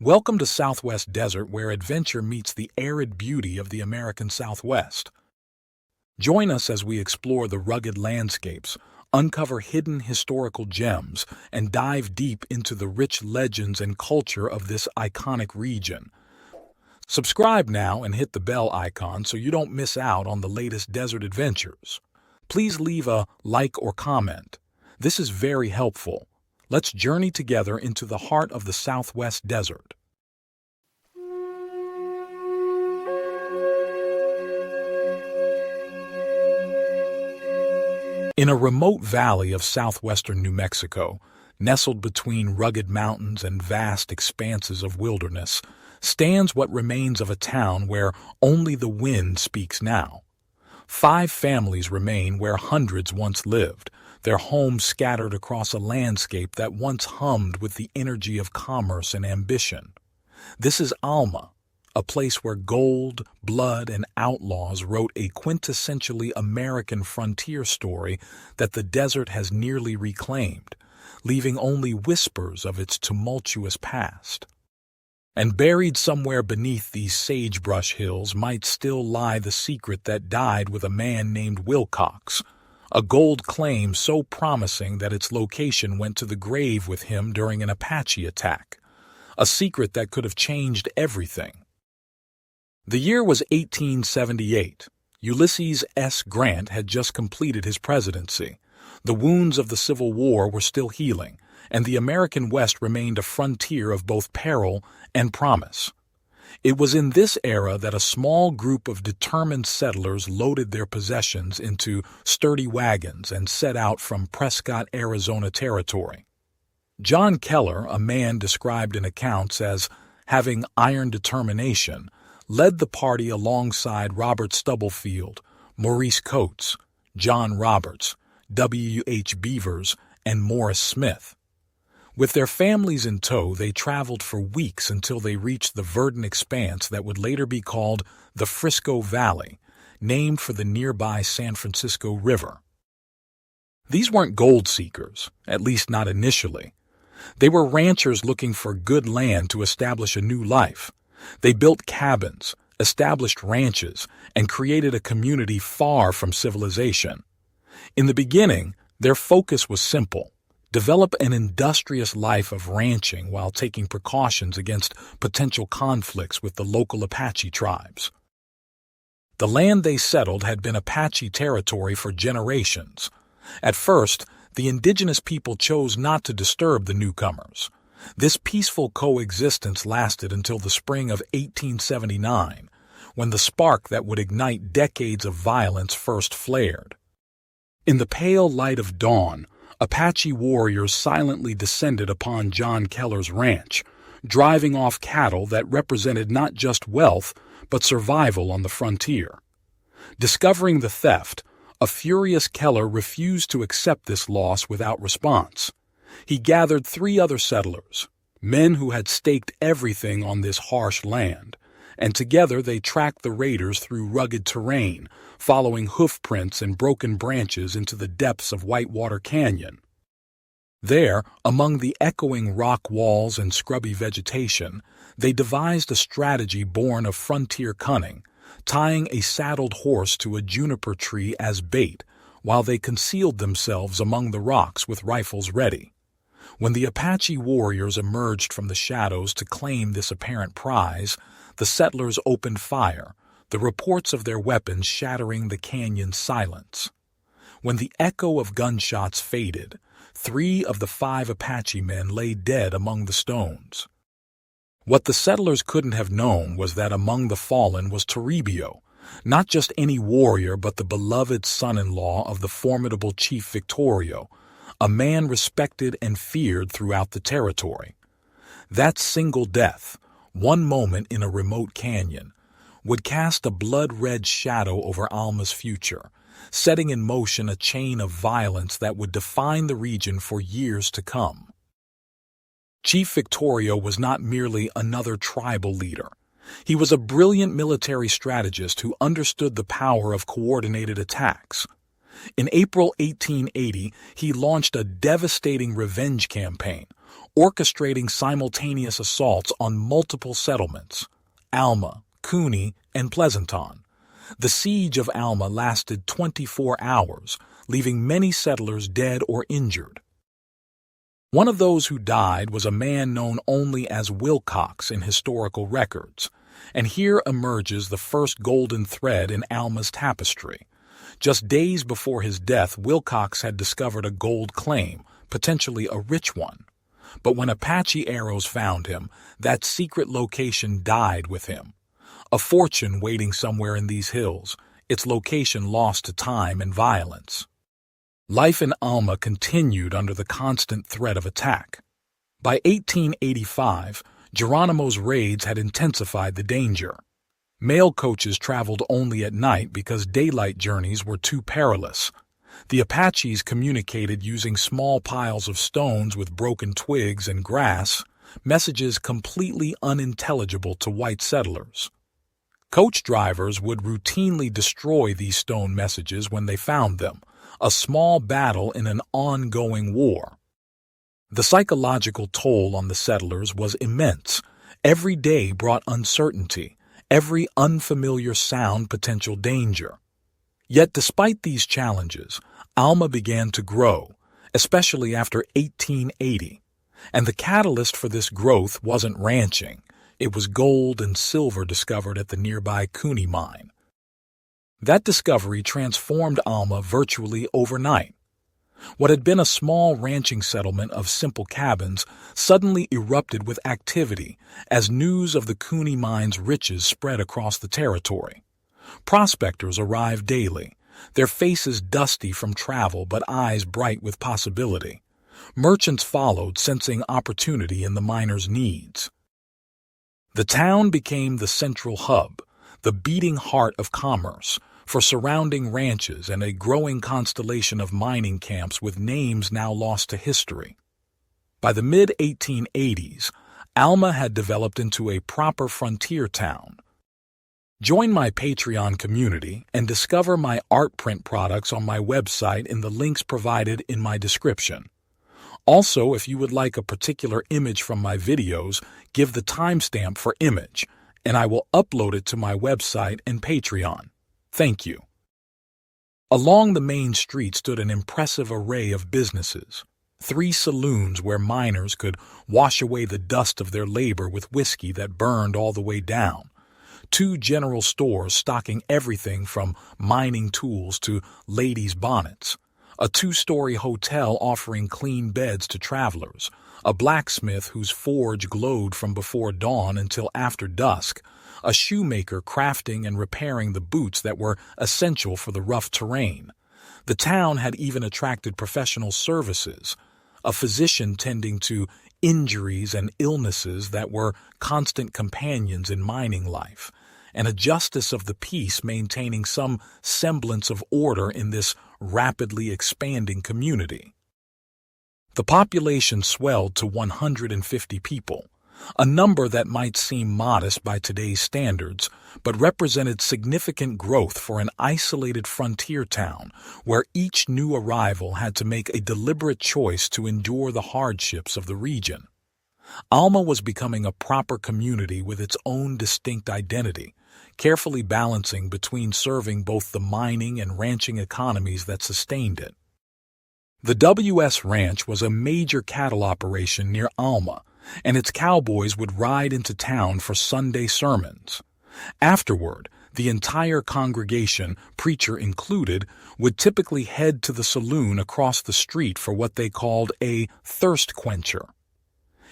Welcome to Southwest Desert, where adventure meets the arid beauty of the American Southwest. Join us as we explore the rugged landscapes, uncover hidden historical gems, and dive deep into the rich legends and culture of this iconic region. Subscribe now and hit the bell icon so you don't miss out on the latest desert adventures. Please leave a like or comment. This is very helpful. Let's journey together into the heart of the Southwest Desert. In a remote valley of southwestern New Mexico, nestled between rugged mountains and vast expanses of wilderness, stands what remains of a town where only the wind speaks now. 5 families remain where hundreds once lived, their homes scattered across a landscape that once hummed with the energy of commerce and ambition. This is Alma, a place where gold, blood, and outlaws wrote a quintessentially American frontier story that the desert has nearly reclaimed, leaving only whispers of its tumultuous past. And buried somewhere beneath these sagebrush hills might still lie the secret that died with a man named Wilcox, a gold claim so promising that its location went to the grave with him during an Apache attack, a secret that could have changed everything. The year was 1878. Ulysses S. Grant had just completed his presidency. The wounds of the Civil War were still healing, and the American West remained a frontier of both peril and promise. It was in this era that a small group of determined settlers loaded their possessions into sturdy wagons and set out from Prescott, Arizona territory. John Keller, a man described in accounts as having iron determination, led the party alongside Robert Stubblefield, Maurice Coates, John Roberts, W. H. Beavers, and Morris Smith. With their families in tow, they traveled for weeks until they reached the verdant expanse that would later be called the Frisco Valley, named for the nearby San Francisco River. These weren't gold seekers, at least not initially. They were ranchers looking for good land to establish a new life. They built cabins, established ranches, and created a community far from civilization. In the beginning, their focus was simple: develop an industrious life of ranching while taking precautions against potential conflicts with the local Apache tribes. The land they settled had been Apache territory for generations. At first, the indigenous people chose not to disturb the newcomers. This peaceful coexistence lasted until the spring of 1879, when the spark that would ignite decades of violence first flared. In the pale light of dawn, Apache warriors silently descended upon John Keller's ranch, driving off cattle that represented not just wealth, but survival on the frontier. Discovering the theft, a furious Keller refused to accept this loss without response. He gathered 3 other settlers, men who had staked everything on this harsh land, and together they tracked the raiders through rugged terrain, following hoof prints and broken branches into the depths of Whitewater Canyon. There, among the echoing rock walls and scrubby vegetation, they devised a strategy born of frontier cunning, tying a saddled horse to a juniper tree as bait, while they concealed themselves among the rocks with rifles ready. When the Apache warriors emerged from the shadows to claim this apparent prize, the settlers opened fire, the reports of their weapons shattering the canyon's silence. When the echo of gunshots faded, 3 of the 5 Apache men lay dead among the stones. What the settlers couldn't have known was that among the fallen was Toribio, not just any warrior but the beloved son-in-law of the formidable chief Victorio, a man respected and feared throughout the territory. That single death, one moment in a remote canyon, would cast a blood-red shadow over Alma's future, setting in motion a chain of violence that would define the region for years to come. Chief Victorio was not merely another tribal leader. He was a brilliant military strategist who understood the power of coordinated attacks. In April 1880, he launched a devastating revenge campaign, orchestrating simultaneous assaults on multiple settlements: Alma, Cooney, and Pleasanton. The siege of Alma lasted 24 hours, leaving many settlers dead or injured. One of those who died was a man known only as Wilcox in historical records, and here emerges the first golden thread in Alma's tapestry. Just days before his death, Wilcox had discovered a gold claim, potentially a rich one. But when Apache arrows found him, that secret location died with him. A fortune waiting somewhere in these hills, its location lost to time and violence. Life in Alma continued under the constant threat of attack. By 1885, Geronimo's raids had intensified the danger. Mail coaches traveled only at night because daylight journeys were too perilous. The Apaches communicated using small piles of stones with broken twigs and grass, messages completely unintelligible to white settlers. Coach drivers would routinely destroy these stone messages when they found them, a small battle in an ongoing war. The psychological toll on the settlers was immense. Every day brought uncertainty, every unfamiliar sound potential danger. Yet despite these challenges, Alma began to grow, especially after 1880. And the catalyst for this growth wasn't ranching. It was gold and silver discovered at the nearby Cooney mine. That discovery transformed Alma virtually overnight. What had been a small ranching settlement of simple cabins suddenly erupted with activity as news of the Cooney mine's riches spread across the territory. Prospectors arrived daily, their faces dusty from travel but eyes bright with possibility. Merchants followed, sensing opportunity in the miners' needs. The town became the central hub, the beating heart of commerce, for surrounding ranches and a growing constellation of mining camps with names now lost to history. By the mid-1880s, Alma had developed into a proper frontier town. Join my Patreon community and discover my art print products on my website in the links provided in my description. Also, if you would like a particular image from my videos, give the timestamp for image, and I will upload it to my website and Patreon. Thank you. Along the main street stood an impressive array of businesses. 3 saloons where miners could wash away the dust of their labor with whiskey that burned all the way down. 2 general stores stocking everything from mining tools to ladies' bonnets. A 2-story hotel offering clean beds to travelers. A blacksmith whose forge glowed from before dawn until after dusk. A shoemaker crafting and repairing the boots that were essential for the rough terrain. The town had even attracted professional services, a physician tending to injuries and illnesses that were constant companions in mining life, and a justice of the peace maintaining some semblance of order in this rapidly expanding community. The population swelled to 150 people. A number that might seem modest by today's standards, but represented significant growth for an isolated frontier town where each new arrival had to make a deliberate choice to endure the hardships of the region. Alma was becoming a proper community with its own distinct identity, carefully balancing between serving both the mining and ranching economies that sustained it. The W.S. Ranch was a major cattle operation near Alma, and its cowboys would ride into town for Sunday sermons. Afterward, the entire congregation, preacher included, would typically head to the saloon across the street for what they called a thirst quencher.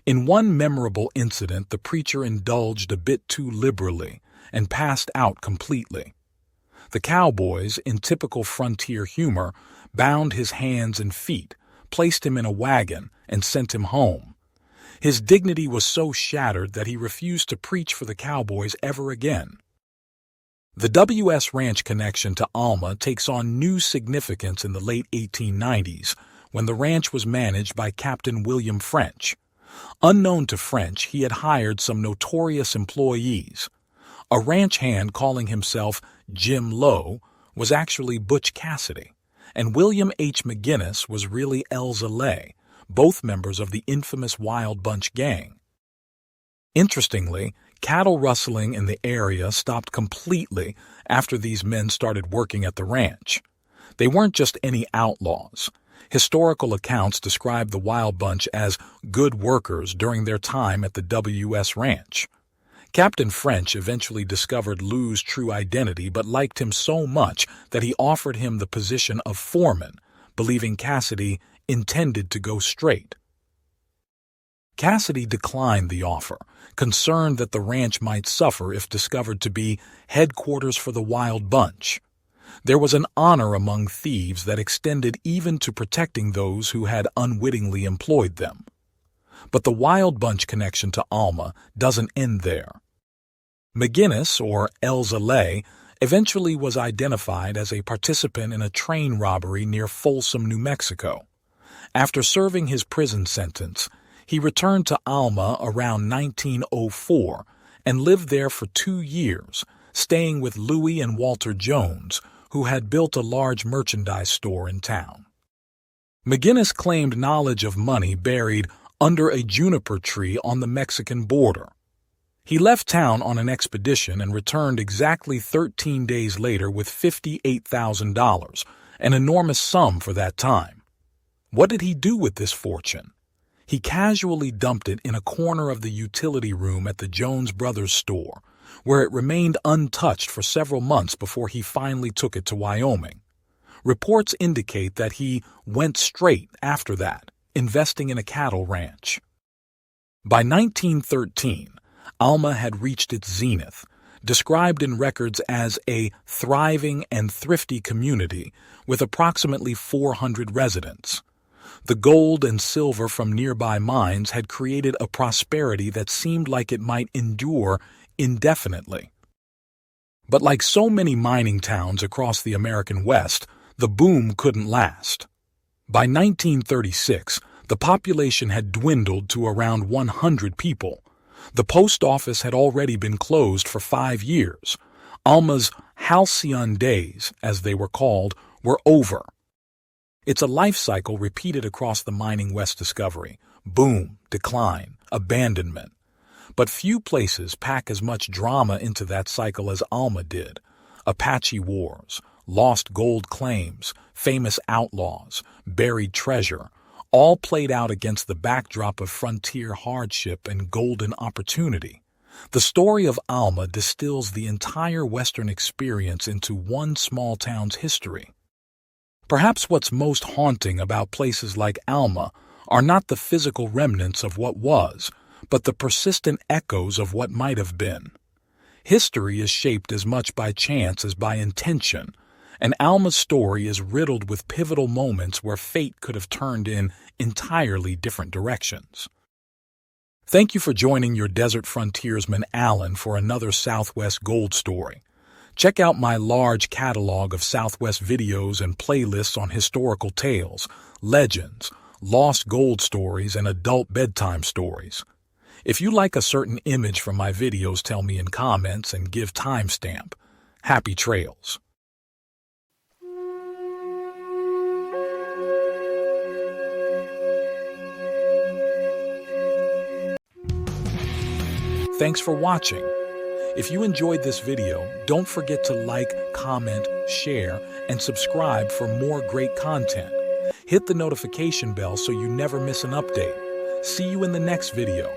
In one memorable incident, the preacher indulged a bit too liberally and passed out completely. The cowboys, in typical frontier humor, bound his hands and feet, placed him in a wagon, and sent him home. His dignity was so shattered that he refused to preach for the cowboys ever again. The W.S. Ranch connection to Alma takes on new significance in the late 1890s when the ranch was managed by Captain William French. Unknown to French, he had hired some notorious employees. A ranch hand calling himself Jim Lowe was actually Butch Cassidy, and William H. McGinnis was really Elza Lay, both members of the infamous Wild Bunch gang. Interestingly, cattle rustling in the area stopped completely after these men started working at the ranch. They weren't just any outlaws. Historical accounts describe the Wild Bunch as good workers during their time at the W.S. Ranch. Captain French eventually discovered Lou's true identity but liked him so much that he offered him the position of foreman, believing Cassidy intended to go straight. Cassidy declined the offer, concerned that the ranch might suffer if discovered to be headquarters for the Wild Bunch. There was an honor among thieves that extended even to protecting those who had unwittingly employed them. But the Wild Bunch connection to Alma doesn't end there. McGinnis, or Elza Lay, eventually was identified as a participant in a train robbery near Folsom, New Mexico. After serving his prison sentence, he returned to Alma around 1904 and lived there for 2 years, staying with Louis and Walter Jones, who had built a large merchandise store in town. McGinnis claimed knowledge of money buried under a juniper tree on the Mexican border. He left town on an expedition and returned exactly 13 days later with $58,000, an enormous sum for that time. What did he do with this fortune? He casually dumped it in a corner of the utility room at the Jones Brothers store, where it remained untouched for several months before he finally took it to Wyoming. Reports indicate that he went straight after that, investing in a cattle ranch. By 1913, Alma had reached its zenith, described in records as a thriving and thrifty community with approximately 400 residents. The gold and silver from nearby mines had created a prosperity that seemed like it might endure indefinitely. But like so many mining towns across the American West, the boom couldn't last. By 1936, the population had dwindled to around 100 people. The post office had already been closed for 5 years. Alma's halcyon days, as they were called, were over. It's a life cycle repeated across the mining West discovery: boom, decline, abandonment. But few places pack as much drama into that cycle as Alma did. Apache wars, lost gold claims, famous outlaws, buried treasure, all played out against the backdrop of frontier hardship and golden opportunity. The story of Alma distills the entire Western experience into one small town's history. Perhaps what's most haunting about places like Alma are not the physical remnants of what was, but the persistent echoes of what might have been. History is shaped as much by chance as by intention, and Alma's story is riddled with pivotal moments where fate could have turned in entirely different directions. Thank you for joining your desert frontiersman Alan for another Southwest Gold story. Check out my large catalog of Southwest videos and playlists on historical tales, legends, lost gold stories, and adult bedtime stories. If you like a certain image from my videos, tell me in comments and give timestamp. Happy trails. Thanks for watching. If you enjoyed this video, don't forget to like, comment, share, and subscribe for more great content. Hit the notification bell so you never miss an update. See you in the next video.